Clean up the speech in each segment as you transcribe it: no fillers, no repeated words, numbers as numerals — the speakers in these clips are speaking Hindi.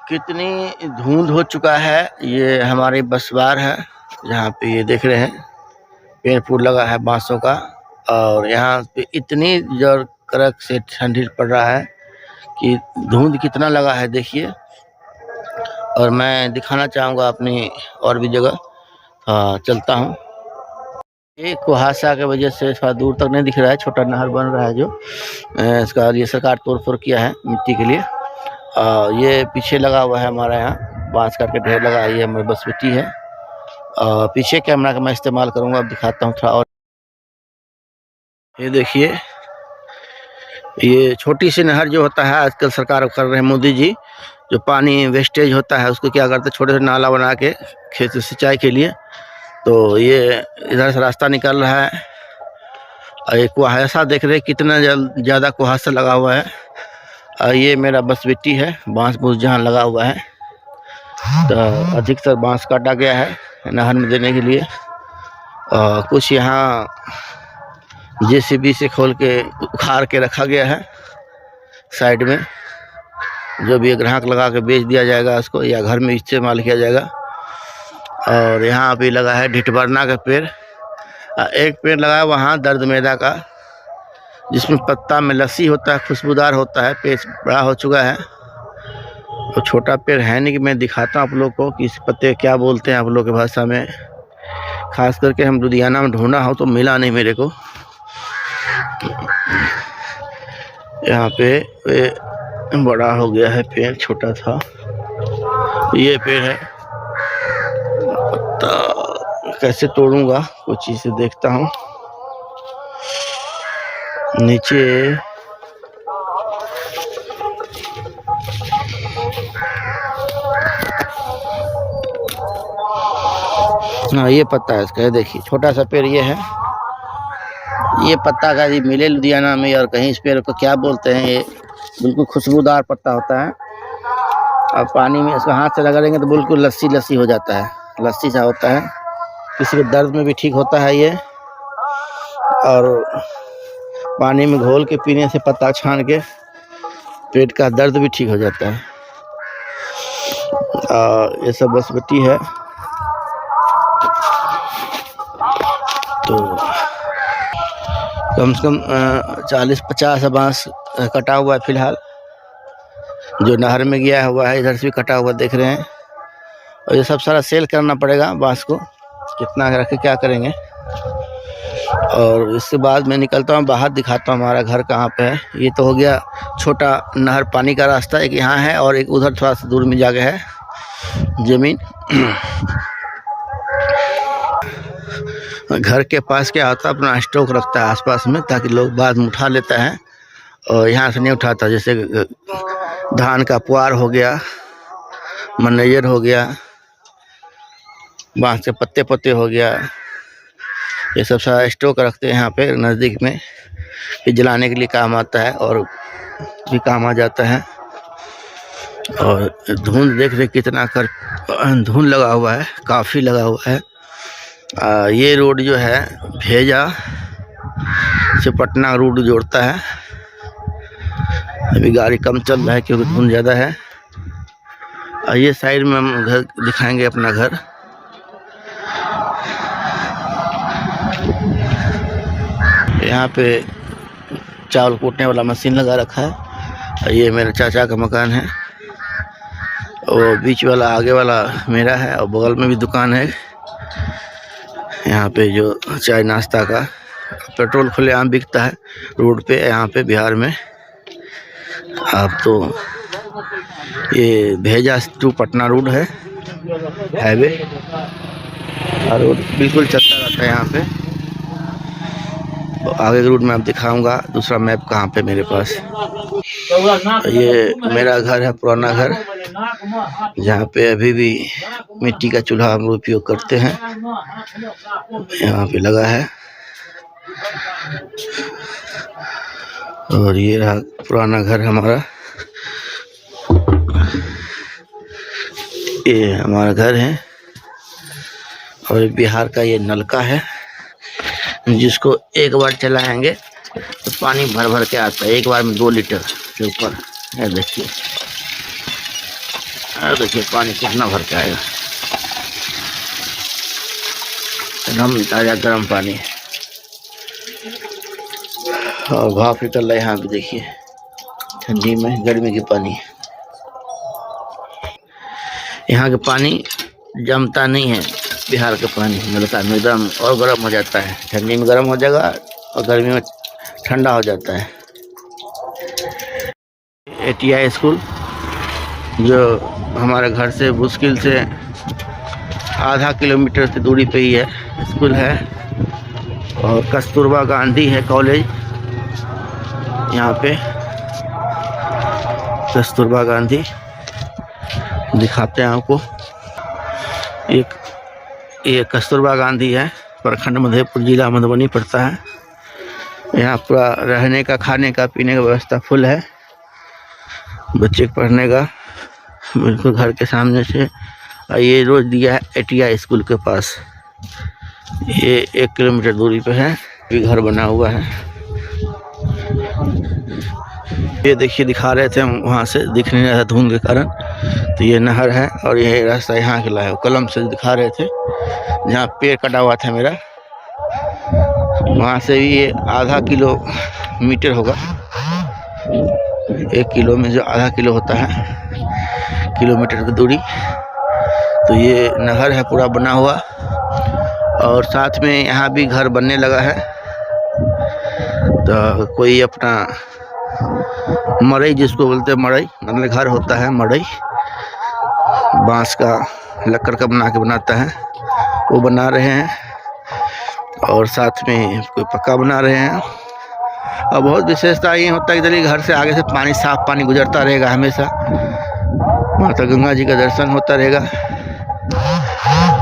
कितनी धुंध हो चुका है। ये हमारे बसवार है, जहाँ पे ये देख रहे हैं पेड़ फूल लगा है बांसों का, और यहाँ पे इतनी जोर कड़क से ठंडी पड़ रहा है कि धुंध कितना लगा है देखिए। और मैं दिखाना चाहूँगा अपनी और भी जगह चलता हूँ। एक कुहासा के वजह से थोड़ा दूर तक नहीं दिख रहा है, छोटा नहर बन रहा है जो इसका ये सरकार तोड़ फोड़ किया है मिट्टी के लिए। ये पीछे लगा हुआ है हमारा यहाँ बांस काट के ढेर लगा है, ये हमारी बसबिट्टी है। पीछे कैमरा का मैं इस्तेमाल करूँगा, अब दिखाता हूँ थोड़ा और। ये देखिए, ये छोटी सी नहर जो होता है आजकल सरकार कर रहे हैं मोदी जी, जो पानी वेस्टेज होता है उसको क्या करते हैं छोटे छोटे नाला बना के खेत सिंचाई के लिए। तो ये इधर से रास्ता निकल रहा है और एक कुहासा देख रहे कितना ज़्यादा कुहासा लगा हुआ है। और ये मेरा बसबिट्टी है, बांस बूस जहाँ लगा हुआ है, तो अधिकतर बांस काटा गया है नहर में देने के लिए। कुछ यहाँ जेसीबी से खोल के उखाड़ के रखा गया है साइड में, जो भी ग्राहक लगा के बेच दिया जाएगा उसको, या घर में इस्तेमाल किया जाएगा। और यहाँ भी लगा है ढिटबरना का पेड़, एक पेड़ लगा है वहाँ दर्द मैदा का, जिसमें पत्ता में लस्सी होता है, खुशबूदार होता है, पेड़ बड़ा हो चुका है। और छोटा पेड़ है नहीं कि मैं दिखाता हूँ आप लोग को कि इस पत्ते क्या बोलते हैं आप लोग की भाषा में। खास करके हम लुधियाना में ढूंढा हो तो मिला नहीं मेरे को। यहाँ पे बड़ा हो गया है पेड़, छोटा था ये पेड़ है। पत्ता कैसे तोड़ूंगा, कुछ चीज़ से देखता हूँ नीचे। हाँ ये पत्ता है इसका, देखिए छोटा सा पेड़ ये है। ये पत्ता का जी मिले लुधियाना में और कहीं इस पेड़ को क्या बोलते हैं, ये बिल्कुल खुशबूदार पत्ता होता है। और पानी में इसको हाथ से रगड़ेंगे तो बिल्कुल लस्सी लस्सी हो जाता है, लस्सी सा होता है। किसी के दर्द में भी ठीक होता है ये, और पानी में घोल के पीने से पत्ता छान के पेट का दर्द भी ठीक हो जाता है। ये सब बसबिट्टी है। तो कम से कम 40-50 बांस कटा हुआ है फिलहाल, जो नहर में गया हुआ है। इधर से भी कटा हुआ देख रहे हैं। और ये सब सारा सेल करना पड़ेगा बांस को, कितना रख के क्या करेंगे। और इसके बाद मैं निकलता हूँ बाहर, दिखाता हूँ हमारा घर कहाँ पे है। ये तो हो गया छोटा नहर पानी का रास्ता, एक यहाँ है और एक उधर थोड़ा सा दूर में जगह है ज़मीन। घर के पास क्या होता है, अपना स्टॉक रखता है आसपास में, ताकि लोग बाद में उठा लेता है और यहाँ से नहीं उठाता। जैसे धान का पुआर हो गया, मनैयर हो गया, बांस के पत्ते पत्ते हो गया, ये सब सारा स्टॉक रखते हैं यहाँ पे नज़दीक में, कि जलाने के लिए काम आता है और भी काम आ जाता है। और धुंध देख रहे कितना कर धुंध लगा हुआ है, काफ़ी लगा हुआ है। ये रोड जो है भेजा से पटना रोड जोड़ता है। अभी गाड़ी कम चल रहा है क्योंकि धुंध ज़्यादा है। ये साइड में हम घर दिखाएंगे, अपना घर। यहाँ पे चावल कूटने वाला मशीन लगा रखा है। ये मेरे चाचा का मकान है, और बीच वाला आगे वाला मेरा है, और बगल में भी दुकान है। यहाँ पे जो चाय नाश्ता का पेट्रोल खुलेआम बिकता है रोड पे, यहाँ पे बिहार में। अब तो ये भेजा टू पटना रोड है, हाईवे, और रोड बिल्कुल चलता रहता है यहाँ पे। आगे के रूट में आप दिखाऊंगा, दूसरा मैप कहाँ पे मेरे पास। ये मेरा घर है, पुराना घर, जहाँ पे अभी भी मिट्टी का चूल्हा हम उपयोग करते हैं, यहाँ पे लगा है। और ये रहा पुराना घर हमारा, ये हमारा घर है। और बिहार का ये नलका है, जिसको एक बार चलाएंगे तो पानी भर भर के आता है, एक बार में 2 लीटर के ऊपर है। देखिए देखिए पानी कितना भर के आएगा, एकदम ताजा गर्म पानी और भाप निकल रहा है यहाँ पे। देखिए ठंडी में गर्मी की पानी, यहाँ का पानी जमता नहीं है। बिहार का पानी नलका में एकदम और गर्म हो जाता है, ठंडी में गर्म हो जाएगा और गर्मी में ठंडा हो जाता है। ATI स्कूल जो हमारे घर से मुश्किल से आधा किलोमीटर की दूरी पे ही है, स्कूल है। और कस्तूरबा गांधी है कॉलेज यहाँ पे, कस्तूरबा गांधी दिखाते हैं आपको। ये कस्तूरबा गांधी है, प्रखंड मधेपुर, जिला मधुबनी पड़ता है। यहाँ पूरा रहने का, खाने का, पीने का व्यवस्था फुल है। बच्चे के पढ़ने का बिल्कुल घर के सामने से। ये रोज दिया है ATI स्कूल के पास, ये 1 किलोमीटर दूरी पे है। भी घर बना हुआ है, ये देखिए दिखा रहे थे हम, वहाँ से दिख नहीं रहा था धुंध के कारण। तो ये नहर है और यह रास्ता यहाँ के लाया, कलम से दिखा रहे थे। जहाँ पेड़ कटा हुआ था मेरा, वहाँ से भी ये आधा किलोमीटर होगा। 1 किलो में जो आधा किलो होता है, किलोमीटर की दूरी। तो ये नहर है पूरा बना हुआ, और साथ में यहाँ भी घर बनने लगा है। तो कोई अपना मड़ई, जिसको बोलते हैं मड़ई, मतलब घर होता है मड़ई, बांस का, लकड़ का बना के बनाता है, वो बना रहे हैं। और साथ में कोई पक्का बना रहे हैं। और बहुत विशेषता ये होता है कि चलिए घर से आगे से पानी, साफ पानी गुजरता रहेगा हमेशा। माता गंगा जी का दर्शन होता रहेगा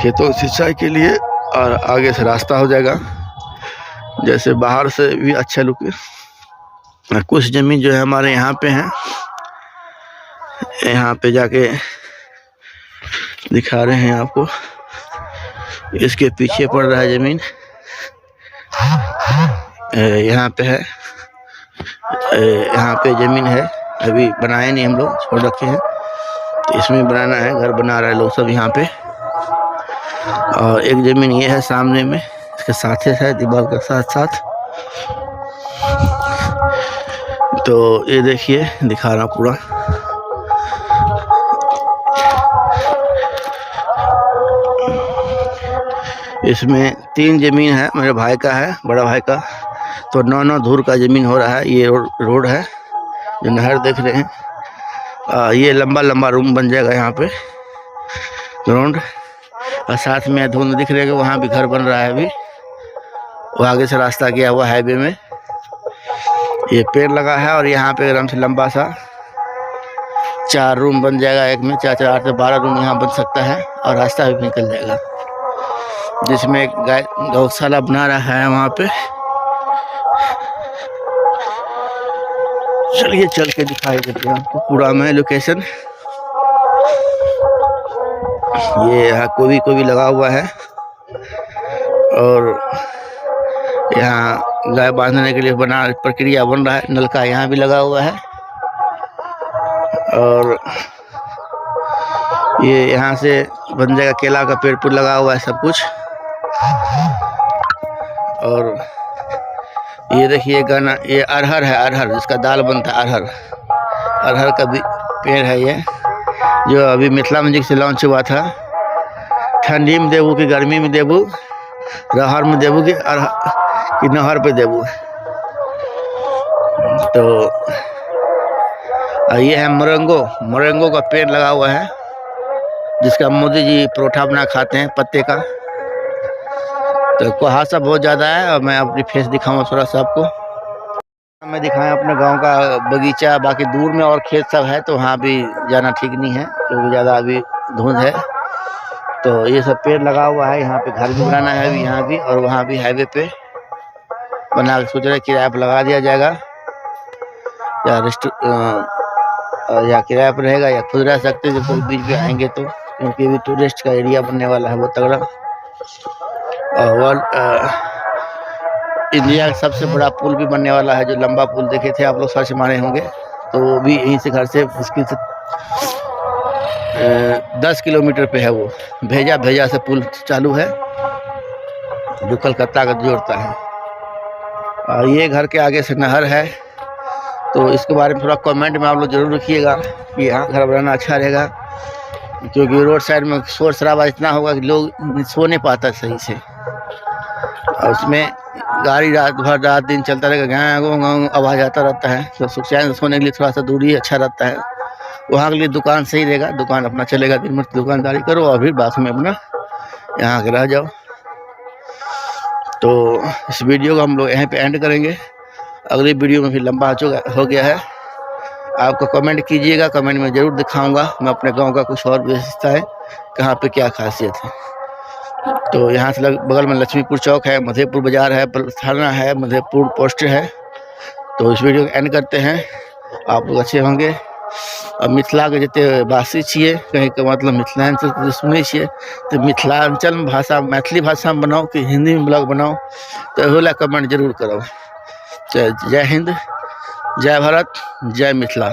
खेतों सिंचाई के लिए, और आगे से रास्ता हो जाएगा। जैसे बाहर से भी अच्छा लुक। कुछ जमीन जो है हमारे यहाँ पे है, यहाँ पे जाके दिखा रहे हैं आपको। इसके पीछे पड़ रहा है जमीन, यहाँ पे है, यहाँ पे जमीन है। अभी बनाए नहीं, हम लोग छोड़ रखे हैं। तो इसमें बनाना है, घर बना रहे हैं लोग सब यहाँ पे। और एक जमीन ये है सामने में, इसके साथ है, दीवार के साथ साथ। तो ये देखिए दिखा रहा पूरा। इसमें 3 जमीन है, मेरे भाई का है, बड़ा भाई का। तो 9 धूर का जमीन हो रहा है। ये रोड है जो नहर देख रहे हैं। ये लंबा लंबा रूम बन जाएगा यहाँ पे, ग्राउंड। और साथ में धुंध दिख रही है, वहाँ भी घर बन रहा है अभी। वो आगे से रास्ता गया हुआ हाईवे में, ये पेड़ लगा है। और यहाँ पे एकदम से लंबा सा 4 रूम बन जाएगा। एक में 4 4 से 12 रूम यहाँ बन सकता है। और रास्ता भी निकल जाएगा, जिसमें एक गौशाला बना रहा है वहाँ पे। चलिए चल के दिखाई देते हैं आपको पूरा मैं लोकेशन। ये यहाँ कोबी कोबी लगा हुआ है, और यहाँ गाय बांधने के लिए बना प्रक्रिया बन रहा है। नलका यहाँ भी लगा हुआ है। और ये यहाँ से बन जाएगा, केला का पेड़ पुर लगा हुआ है, सब कुछ। और ये देखिए गाना, ये अरहर है, अरहर जिसका दाल बनता है, अरहर। अरहर का भी पेड़ है ये, जो अभी मिथिला म्यूजिक से लॉन्च हुआ था। ठंडी में देबू कि गर्मी में देबू, रहर में देबू कि नहर पे देबू। तो ये है मोरंगो का पेड़ लगा हुआ है, जिसका मोदी जी परोठा बना खाते हैं, पत्ते का। तो कुहासा बहुत ज़्यादा है, और मैं अपनी फेस दिखाऊंगा थोड़ा सा आपको। मैं दिखाएं अपने गांव का बगीचा। बाकी दूर में और खेत सब है, तो वहाँ भी जाना ठीक नहीं है, क्योंकि ज़्यादा अभी धुंध है। तो ये सब पेड़ लगा हुआ है। यहाँ पे घर भी बनाना है अभी, यहाँ भी और वहाँ भी हाईवे पे बना के सोच रहे किराए पर लगा दिया जाएगा, या किराए पर रहेगा, या खुद रह सकते हैं जब कोई बीच में आएंगे तो, क्योंकि अभी टूरिस्ट का एरिया बनने वाला है बहुत तगड़ा। और इंडिया का सबसे बड़ा पुल भी बनने वाला है, जो लंबा पुल देखे थे आप लोग, सर्च मारे होंगे। तो वो भी यहीं से, घर से मुश्किल से 10 किलोमीटर पे है वो। भेजा से पुल चालू है जो कलकत्ता को जोड़ता है। और ये घर के आगे से नहर है, तो इसके बारे में थोड़ा कमेंट में आप लोग जरूर लिखिएगा कि यहाँ घर बनाना अच्छा रहेगा, क्योंकि रोड साइड में शोर शराबा इतना होगा कि लोग सो नहीं पाता सही से। और उसमें गाड़ी रात दिन चलता रहेगा, गाँव आवाज़ आता रहता है, तो सुख चैन से सोने के लिए थोड़ा सा दूरी अच्छा रहता है। वहाँ के लिए दुकान सही रहेगा, दुकान अपना चलेगा, दिन भर दुकानदारी करो और फिर बाद में अपना यहाँ के रह जाओ। तो इस वीडियो को हम लोग यहीं पे एंड करेंगे। अगली वीडियो में फिर लंबा हो गया है। आपको कमेंट कीजिएगा, कमेंट में ज़रूर दिखाऊंगा मैं अपने गांव का कुछ और विशेषता है, कहाँ पे क्या खासियत है। तो यहाँ से बगल में लक्ष्मीपुर चौक है, मधेपुर बाज़ार है, थाना है, मधेपुर पोस्ट है। तो इस वीडियो को एंड करते हैं। आप लोग अच्छे होंगे और मिथिला के जते वासी छिए, कहीं के मतलब मिथिलांचल सुनै छिए, तो मिथिलांचल में भाषा मैथिली भाषा में बनाओ कि हिंदी में ब्लॉग बनाओ, तो एहो ला कमेंट जरूर करो। जय हिंद, जय भारत, जय मिथिला।